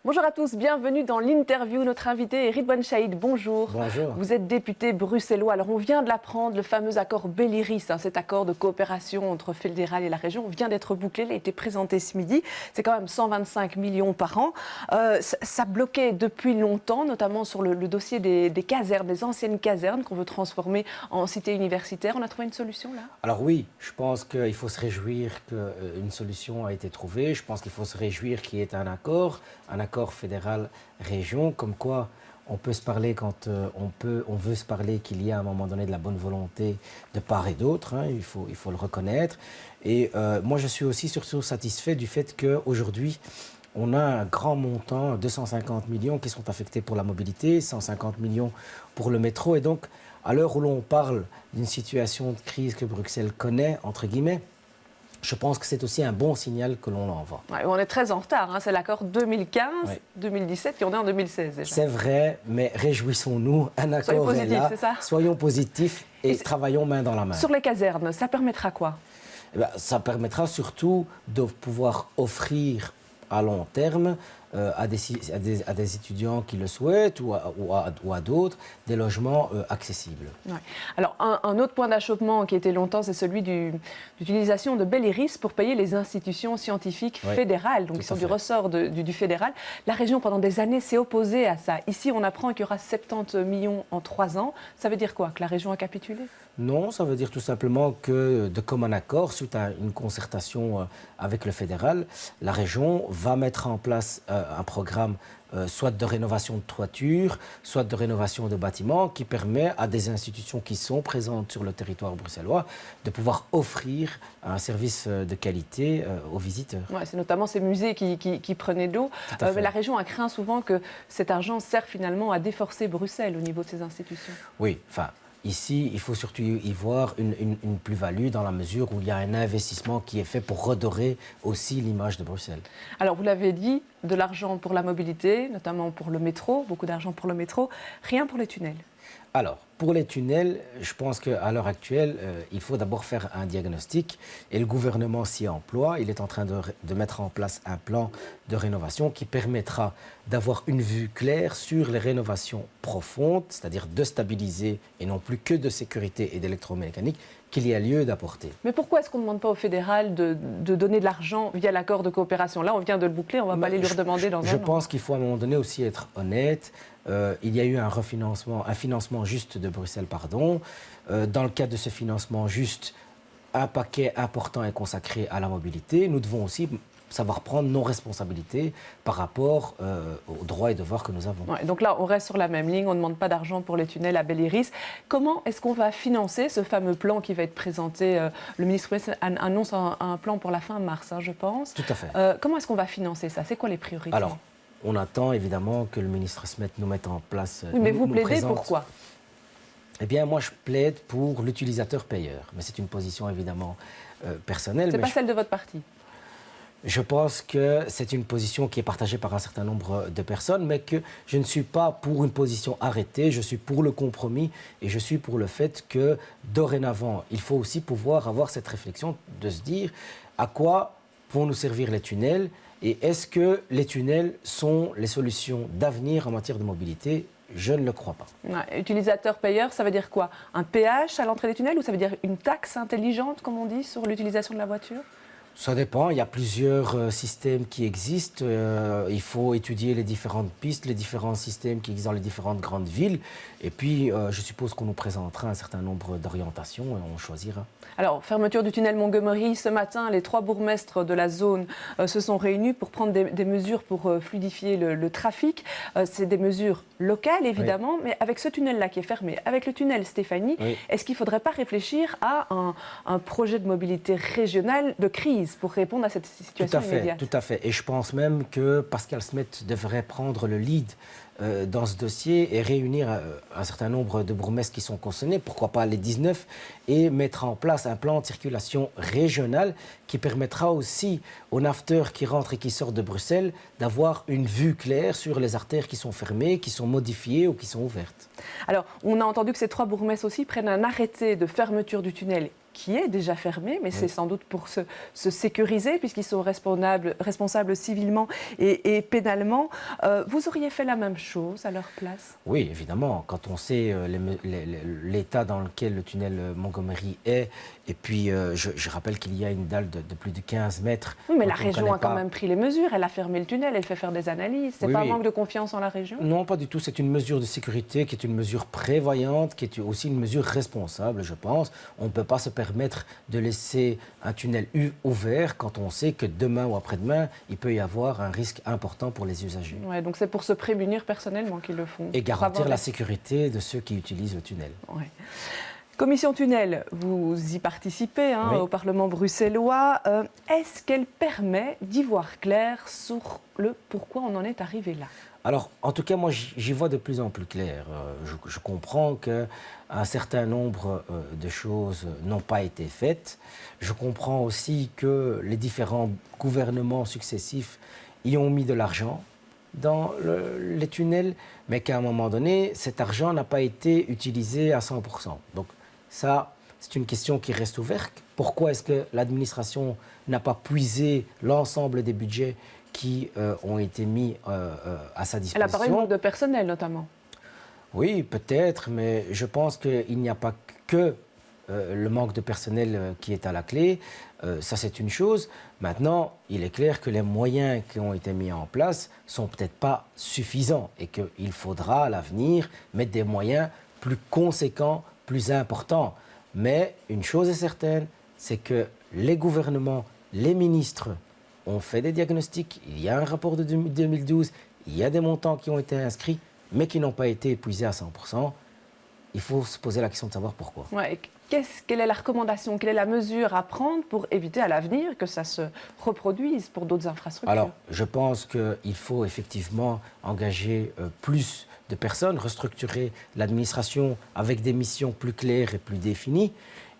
Bonjour à tous, bienvenue dans l'interview. Notre invité est Ridwan Chaïd, bonjour. Bonjour. Vous êtes député bruxellois. Alors on vient de l'apprendre, le fameux accord Belliris, cet accord de coopération entre fédéral et la région, vient d'être bouclé, il a été présenté ce midi. C'est quand même 125 millions par an. Ça bloquait depuis longtemps, notamment sur le dossier des casernes, des anciennes casernes qu'on veut transformer en cité universitaire. On a trouvé une solution là? Alors oui, je pense qu'il faut se réjouir qu'une solution a été trouvée. Je pense qu'il faut se réjouir qu'il y ait un accord fédéral-région, comme quoi on peut se parler quand on veut se parler, qu'il y a à un moment donné de la bonne volonté de part et d'autre, hein, il faut le reconnaître. Et moi je suis aussi surtout satisfait du fait qu'aujourd'hui on a un grand montant, 250 millions qui sont affectés pour la mobilité, 150 millions pour le métro. Et donc à l'heure où l'on parle d'une situation de crise que Bruxelles connaît, entre guillemets, je pense que c'est aussi un bon signal que l'on envoie. Ouais, on est très en retard, c'est l'accord 2015-2017 et on est en 2016 déjà. C'est vrai, mais réjouissons-nous, un accord est là. Soyons positifs et travaillons main dans la main. Sur les casernes, ça permettra quoi? Ça permettra surtout de pouvoir offrir à long terme à des étudiants qui le souhaitent ou à d'autres, des logements accessibles. Ouais. Alors, un autre point d'achoppement qui était longtemps, c'est celui d'utilisation de Belliris pour payer les institutions scientifiques fédérales, donc qui sont du ressort du fédéral. La région, pendant des années, s'est opposée à ça. Ici, on apprend qu'il y aura 70 millions en 3 ans. Ça veut dire quoi? Que la région a capitulé? Non, ça veut dire tout simplement que, de commun accord, suite à une concertation avec le fédéral, la région va mettre en place un programme soit de rénovation de toiture, soit de rénovation de bâtiments, qui permet à des institutions qui sont présentes sur le territoire bruxellois de pouvoir offrir un service de qualité aux visiteurs. Ouais, c'est notamment ces musées qui prenaient de l'eau. Mais la région a craint souvent que cet argent serve finalement à déforcer Bruxelles au niveau de ces institutions. Oui, enfin... Ici, il faut surtout y voir une plus-value dans la mesure où il y a un investissement qui est fait pour redorer aussi l'image de Bruxelles. Alors, vous l'avez dit, de l'argent pour la mobilité, notamment pour le métro, beaucoup d'argent pour le métro, rien pour les tunnels. Alors, pour les tunnels, je pense qu'à l'heure actuelle, il faut d'abord faire un diagnostic et le gouvernement s'y emploie. Il est en train de mettre en place un plan de rénovation qui permettra d'avoir une vue claire sur les rénovations profondes, c'est-à-dire de stabiliser et non plus que de sécurité et d'électromécanique, qu'il y a lieu d'apporter. Mais pourquoi est-ce qu'on ne demande pas au fédéral de donner de l'argent via l'accord de coopération? Là, on vient de le boucler, on ne va pas aller lui redemander dans un an. Je pense qu'il faut à un moment donné aussi être honnête. Il y a eu un financement juste de Bruxelles, pardon. Dans le cadre de ce financement juste, un paquet important est consacré à la mobilité. Nous devons aussi savoir prendre nos responsabilités par rapport aux droits et devoirs que nous avons. Ouais, donc là, on reste sur la même ligne, on ne demande pas d'argent pour les tunnels à Belliris. Comment est-ce qu'on va financer ce fameux plan qui va être présenté? Le ministre annonce un plan pour la fin mars, je pense. Tout à fait. Comment est-ce qu'on va financer ça? C'est quoi les priorités? Alors, on attend évidemment que le ministre Smet nous mette en place... Oui, mais vous plaidez pourquoi? Eh bien, moi, je plaide pour l'utilisateur payeur. Mais c'est une position évidemment personnelle. C'est pas celle de votre parti? Je pense que c'est une position qui est partagée par un certain nombre de personnes, mais que je ne suis pas pour une position arrêtée, je suis pour le compromis et je suis pour le fait que, dorénavant, il faut aussi pouvoir avoir cette réflexion de se dire à quoi vont nous servir les tunnels et est-ce que les tunnels sont les solutions d'avenir en matière de mobilité? Je ne le crois pas. Ouais, utilisateur-payeur, ça veut dire quoi? Un péage à l'entrée des tunnels ou ça veut dire une taxe intelligente, comme on dit, sur l'utilisation de la voiture? Ça dépend, il y a plusieurs systèmes qui existent. Il faut étudier les différentes pistes, les différents systèmes qui existent dans les différentes grandes villes. Et puis, je suppose qu'on nous présentera un certain nombre d'orientations et on choisira. Alors, fermeture du tunnel Montgomery. Ce matin, les 3 bourgmestres de la zone se sont réunis pour prendre des mesures pour fluidifier le trafic. C'est des mesures locales, évidemment, mais avec ce tunnel-là qui est fermé, avec le tunnel Stéphanie, est-ce qu'il ne faudrait pas réfléchir à un projet de mobilité régionale de crise pour répondre à cette situation immédiate? Tout à fait. Et je pense même que Pascal Smet devrait prendre le lead dans ce dossier et réunir un certain nombre de bourgmestres qui sont concernés, pourquoi pas les 19, et mettre en place un plan de circulation régional qui permettra aussi aux nafteurs qui rentrent et qui sortent de Bruxelles d'avoir une vue claire sur les artères qui sont fermées, qui sont modifiées ou qui sont ouvertes. Alors, on a entendu que ces 3 bourgmestres aussi prennent un arrêté de fermeture du tunnel qui est déjà fermé, mais c'est sans doute pour se sécuriser, puisqu'ils sont responsables civilement et pénalement. Vous auriez fait la même chose à leur place? Oui, évidemment. Quand on sait l'état dans lequel le tunnel Montgomery est, et puis je rappelle qu'il y a une dalle de plus de 15 mètres. Oui, mais la région a quand même pris les mesures. Elle a fermé le tunnel, elle fait faire des analyses. C'est pas un manque de confiance en la région? Non, pas du tout. C'est une mesure de sécurité qui est une mesure prévoyante, qui est aussi une mesure responsable, je pense. On ne peut pas se permettre de laisser un tunnel ouvert quand on sait que demain ou après-demain, il peut y avoir un risque important pour les usagers. Ouais, donc c'est pour se prémunir personnellement qu'ils le font. Et garantir la sécurité de ceux qui utilisent le tunnel. Ouais. Commission tunnel, vous y participez au Parlement bruxellois. Est-ce qu'elle permet d'y voir clair sur le pourquoi on en est arrivé là? Alors, en tout cas, moi, j'y vois de plus en plus clair. Je comprends qu'un certain nombre de choses n'ont pas été faites. Je comprends aussi que les différents gouvernements successifs y ont mis de l'argent dans les tunnels, mais qu'à un moment donné, cet argent n'a pas été utilisé à 100%. Donc ça, c'est une question qui reste ouverte. Pourquoi est-ce que l'administration n'a pas puisé l'ensemble des budgets qui ont été mis à sa disposition? Elle a parlé de manque de personnel, notamment. Oui, peut-être, mais je pense qu'il n'y a pas que le manque de personnel qui est à la clé. Ça, c'est une chose. Maintenant, il est clair que les moyens qui ont été mis en place sont peut-être pas suffisants et qu'il faudra à l'avenir mettre des moyens plus conséquents, plus importants. Mais une chose est certaine, c'est que les gouvernements, les ministres ont fait des diagnostics. Il y a un rapport de 2012, il y a des montants qui ont été inscrits, mais qui n'ont pas été épuisés à 100%. Il faut se poser la question de savoir pourquoi. Ouais, quelle est la recommandation, quelle est la mesure à prendre pour éviter à l'avenir que ça se reproduise pour d'autres infrastructures? Alors, je pense qu'il faut effectivement engager plus de personnes, restructurer l'administration avec des missions plus claires et plus définies,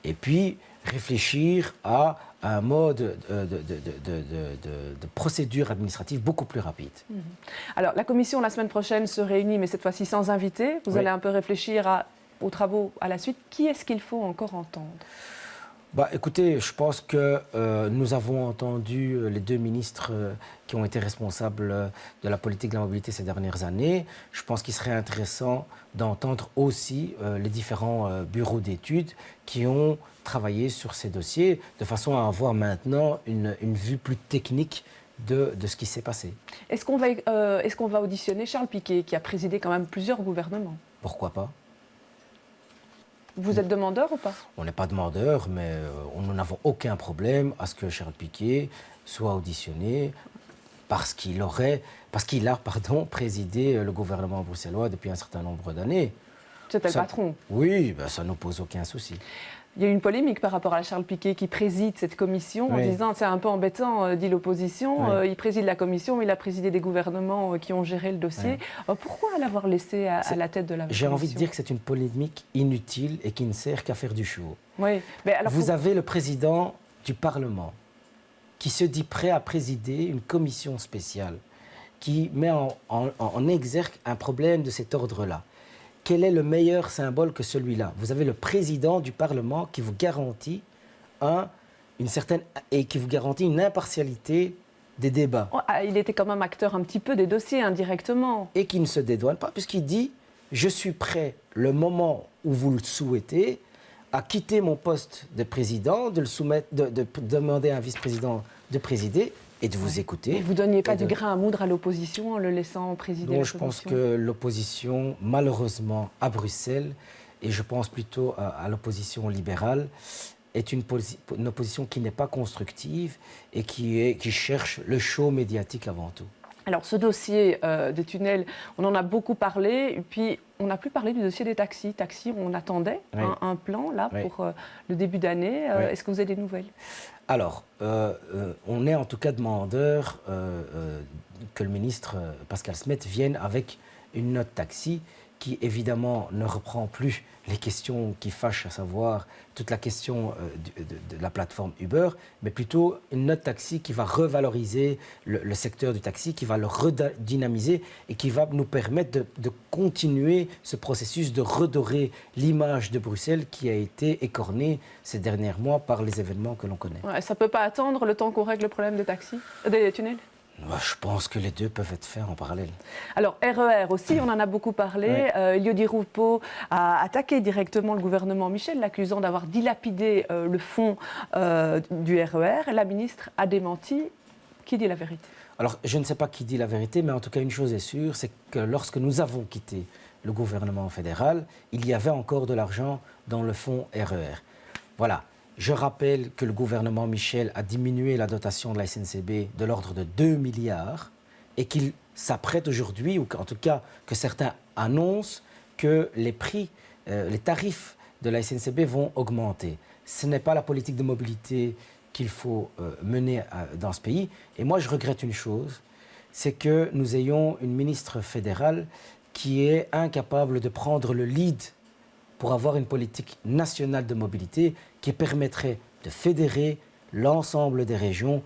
et puis réfléchir à un mode de procédure administrative beaucoup plus rapide. Alors, la commission, la semaine prochaine, se réunit, mais cette fois-ci sans invité. Vous allez un peu réfléchir aux travaux à la suite. Qui est-ce qu'il faut encore entendre? Écoutez, je pense que nous avons entendu les deux ministres qui ont été responsables de la politique de la mobilité ces dernières années. Je pense qu'il serait intéressant d'entendre aussi les différents bureaux d'études qui ont travaillé sur ces dossiers, de façon à avoir maintenant une vue plus technique de ce qui s'est passé. Est-ce qu'on va auditionner Charles Piquet, qui a présidé quand même plusieurs gouvernements? Pourquoi pas? Vous êtes demandeur ou pas? On n'est pas demandeur, mais nous n'avons aucun problème à ce que Charles Piquet soit auditionné parce qu'il a présidé le gouvernement bruxellois depuis un certain nombre d'années. C'était le patron? Oui, ça ne nous pose aucun souci. Il y a eu une polémique par rapport à Charles Piquet qui préside cette commission en disant c'est un peu embêtant, dit l'opposition, il préside la commission, mais il a présidé des gouvernements qui ont géré le dossier. Pourquoi l'avoir laissé à la tête de la commission? J'ai envie de dire que c'est une polémique inutile et qui ne sert qu'à faire du show. Oui, mais alors vous avez le président du Parlement qui se dit prêt à présider une commission spéciale qui met en exergue un problème de cet ordre-là. Quel est le meilleur symbole que celui-là? Vous avez le président du Parlement qui vous garantit une impartialité des débats. Il était quand même acteur un petit peu des dossiers indirectement. Et qui ne se dédouane pas, puisqu'il dit « Je suis prêt, le moment où vous le souhaitez, à quitter mon poste de président, de demander à un vice-président de présider, et de vous écouter. » Vous ne donniez pas du grain à moudre à l'opposition en le laissant présider la commission? Je pense que l'opposition, malheureusement, à Bruxelles, et je pense plutôt à l'opposition libérale, est une opposition qui n'est pas constructive et qui cherche le show médiatique avant tout. Alors, ce dossier des tunnels, on en a beaucoup parlé, et puis on n'a plus parlé du dossier des taxis. Taxis, on attendait un plan là pour le début d'année. Est-ce que vous avez des nouvelles? Alors, on est en tout cas demandeur que le ministre Pascal Smet vienne avec une note taxi qui évidemment ne reprend plus les questions qui fâchent, à savoir toute la question de la plateforme Uber, mais plutôt une note taxi qui va revaloriser le secteur du taxi, qui va le redynamiser et qui va nous permettre de continuer ce processus de redorer l'image de Bruxelles qui a été écornée ces derniers mois par les événements que l'on connaît. Ouais, ça ne peut pas attendre le temps qu'on règle le problème des taxis, des tunnels? Je pense que les deux peuvent être faits en parallèle. Alors, RER aussi, on en a beaucoup parlé. Elio Di Rupo a attaqué directement le gouvernement Michel, l'accusant d'avoir dilapidé le fonds du RER. La ministre a démenti. Qui dit la vérité? Alors, je ne sais pas qui dit la vérité, mais en tout cas, une chose est sûre, c'est que lorsque nous avons quitté le gouvernement fédéral, il y avait encore de l'argent dans le fonds RER. Voilà. Je rappelle que le gouvernement Michel a diminué la dotation de la SNCB de l'ordre de 2 milliards et qu'il s'apprête aujourd'hui, ou en tout cas que certains annoncent que les prix, les tarifs de la SNCB vont augmenter. Ce n'est pas la politique de mobilité qu'il faut mener dans ce pays. Et moi, je regrette une chose, c'est que nous ayons une ministre fédérale qui est incapable de prendre le lead pour avoir une politique nationale de mobilité qui permettrait de fédérer l'ensemble des régions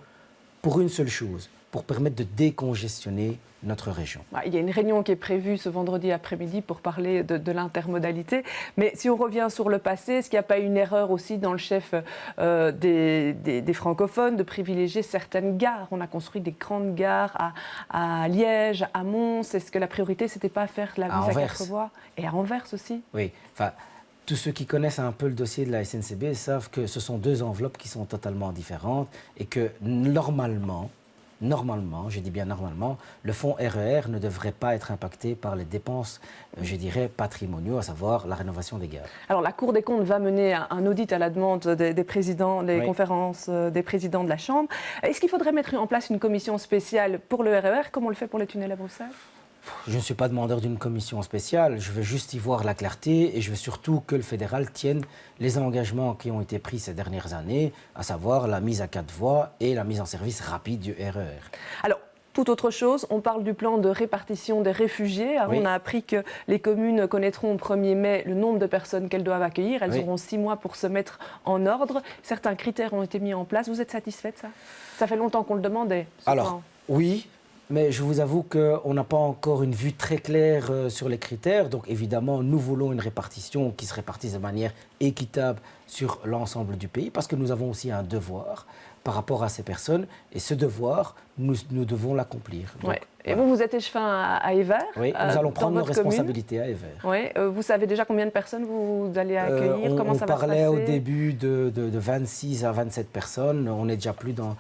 pour une seule chose, pour permettre de décongestionner notre région. Il y a une réunion qui est prévue ce vendredi après-midi pour parler de l'intermodalité. Mais si on revient sur le passé, est-ce qu'il n'y a pas une erreur aussi dans le chef des francophones de privilégier certaines gares? On a construit des grandes gares à Liège, à Mons. Est-ce que la priorité, ce n'était pas faire la mise à 4 voies? Et à Anvers aussi? Oui, enfin, tous ceux qui connaissent un peu le dossier de la SNCB savent que ce sont deux enveloppes qui sont totalement différentes et que normalement, je dis bien normalement, le fonds RER ne devrait pas être impacté par les dépenses, je dirais, patrimoniaux, à savoir la rénovation des gares. Alors la Cour des comptes va mener un audit à la demande des présidents, des conférences des présidents de la Chambre. Est-ce qu'il faudrait mettre en place une commission spéciale pour le RER, comme on le fait pour les tunnels à Bruxelles? Je ne suis pas demandeur d'une commission spéciale, je veux juste y voir la clarté et je veux surtout que le fédéral tienne les engagements qui ont été pris ces dernières années, à savoir la mise à 4 voies et la mise en service rapide du RER. Alors, tout autre chose, on parle du plan de répartition des réfugiés. On a appris que les communes connaîtront au 1er mai le nombre de personnes qu'elles doivent accueillir. Elles auront 6 mois pour se mettre en ordre. Certains critères ont été mis en place. Vous êtes satisfait de ça? Ça fait longtemps qu'on le demandait. Alors, oui. Mais je vous avoue qu'on n'a pas encore une vue très claire sur les critères. Donc évidemment, nous voulons une répartition qui se répartisse de manière équitable sur l'ensemble du pays, parce que nous avons aussi un devoir par rapport à ces personnes. Et ce devoir, nous devons l'accomplir. Ouais. Et vous êtes échevin à Evere. Oui, nous allons prendre nos responsabilités à Evere. Oui, vous savez déjà combien de personnes vous allez accueillir? Comment ça va se passer? On parlait au début de 26 à 27 personnes. On n'est déjà plus dans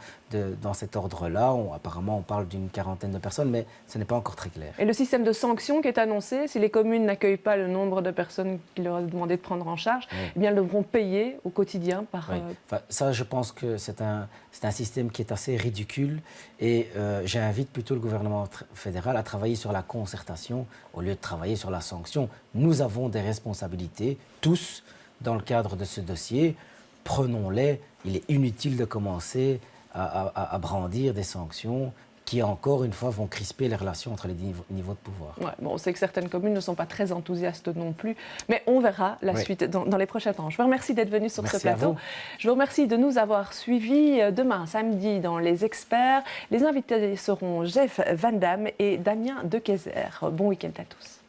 cet ordre-là. Apparemment, on parle d'une quarantaine de personnes, mais ce n'est pas encore très clair. Et le système de sanctions qui est annoncé, si les communes n'accueillent pas le nombre de personnes qu'il leur a demandé de prendre en charge, eh bien, elles devront payer au quotidien par... Enfin, ça, je pense que c'est un système qui est assez ridicule et j'invite plutôt le gouvernement fédéral à travailler sur la concertation au lieu de travailler sur la sanction. Nous avons des responsabilités, tous, dans le cadre de ce dossier. Prenons-les. Il est inutile de commencer à brandir des sanctions qui, encore une fois, vont crisper les relations entre les niveaux de pouvoir. Ouais, bon, on sait que certaines communes ne sont pas très enthousiastes non plus, mais on verra la suite dans les prochains temps. Je vous remercie d'être venu sur ce plateau. Je vous remercie de nous avoir suivis. Demain, samedi, dans Les Experts, les invités seront Jeff Van Damme et Damien De Keyser. Bon week-end à tous.